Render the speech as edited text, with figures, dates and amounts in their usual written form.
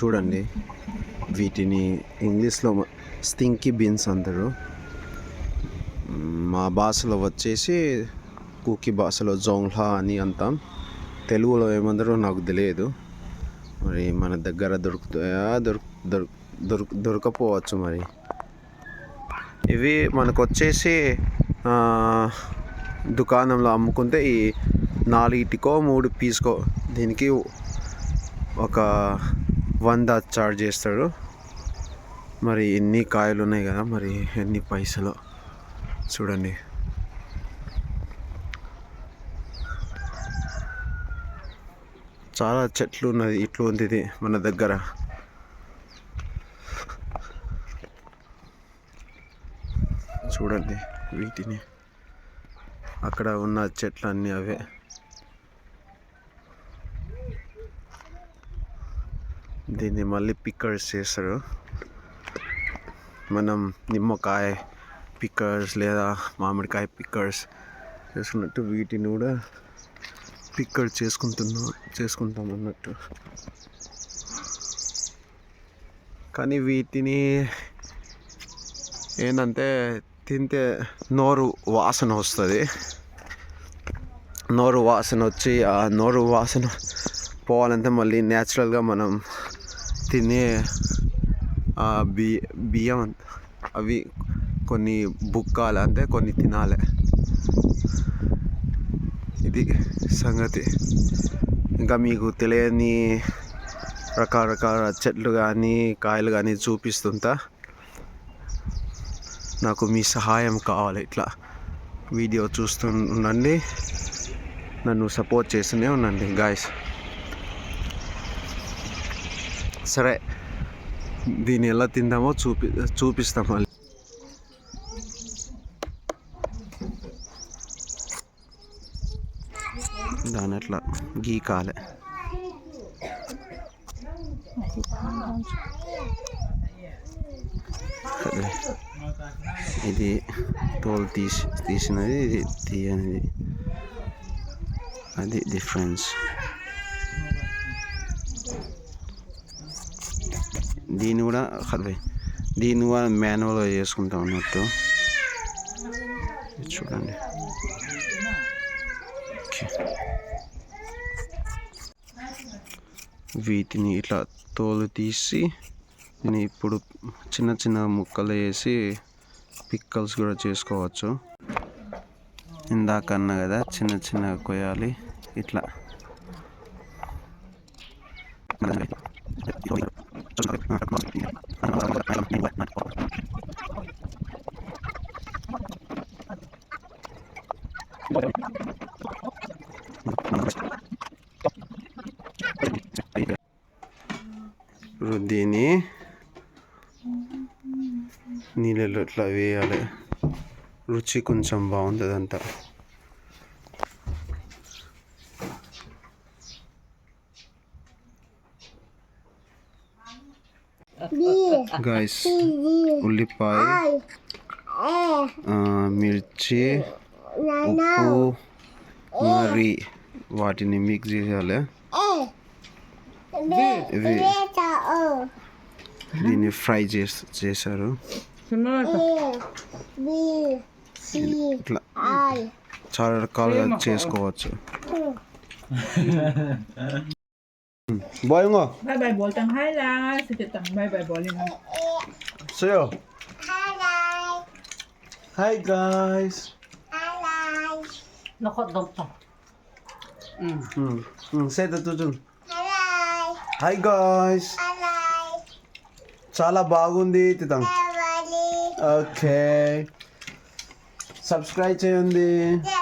చూడండి, వీటిని ఇంగ్లీష్లో స్టింకీ బీన్స్ అంటారు. మా భాషలో వచ్చేసి కుకీ భాషలో జోంగ్లా అని అంటాం. తెలుగులో ఏమంటారో నాకు తెలియదు. మరి మన దగ్గర దొరుకుతాయా దొరకపోవచ్చు. మరి ఇవి మనకు వచ్చేసి దుకాణంలో అమ్ముకుంటే ఈ 4కో 3 పీస్కో దీనికి ఒక 100 చార్జ్ చేస్తాడు. మరి ఎన్ని కాయలు ఉన్నాయి కదా, మరి ఎన్ని పైసలు చూడండి. చాలా చెట్లు ఉన్నది ఇట్లుంది మన దగ్గర. చూడండి వీటిని, అక్కడ ఉన్న చెట్లన్నీ అవే. దీన్ని మళ్ళీ పిక్కర్స్ చేస్తారు. మనం నిమ్మకాయ పిక్కర్స్ లేదా మామిడికాయ పిక్కర్స్ చేసుకున్నట్టు వీటిని కూడా పిక్కర్ చేసుకుంటాం అన్నట్టు. కానీ వీటిని ఏంటంటే తింటే నోరు వాసన వస్తుంది. నోరు వాసన వచ్చి ఆ నోరు వాసన పోవాలంటే మళ్ళీ న్యాచురల్గా మనం తినే బియ్యం అవి కొన్ని బుక్కాలి, అంటే కొన్ని తినాలి. ఇది సంగతి. ఇంకా మీకు తెలియని రకరకాల చెట్లు కానీ కాయలు కానీ చూపిస్తుంటా. నాకు మీ సహాయం కావాలి. ఇట్లా వీడియో చూస్తూ ఉండండి, నన్ను సపోర్ట్ చేస్తూనే ఉండండి గాయస్. సరే, దీన్ని ఎలా తిందామో చూపిస్తాం మళ్ళీ. దాని అట్లా గీకాలే. ఇది తోలు తీసినది, ఇది తీయనిది. అది డిఫరెన్స్. దీన్ని కూడా మాన్యువల్గా చేసుకుంటాం అన్నట్టు. చూడండి, వీటిని ఇట్లా తోలు తీసి దీన్ని ఇప్పుడు చిన్న చిన్న ముక్కలు వేసి పిక్కల్స్ కూడా చేసుకోవచ్చు. ఇందాకన్నా కదా చిన్న చిన్న కొయ్యాలి ఇట్లా. ఇప్పుడు దీన్ని నీళ్ళలో ఇట్లా వేయాలి. రుచి కొంచెం బాగుంటుంది అంట. గైస్, ఉల్లిపాయ, మిర్చి, ఉప్పు, మరి వాటిని మిక్స్ చేయాలి. ఇవి దీన్ని ఫ్రై చేశారు. ఇట్లా చాలా రకాలుగా చేసుకోవచ్చు. Boy ngo. Bye bye bol tang hai la, sige tang bye bye bolin mo. Sayo. Hi. Hi guys. Hi. Nakot dog to. Say that to them. Hi. Hi guys. Hi. చాలా బాగుంది తితాం. Hi. Okay, subscribe చేయండి. Hi.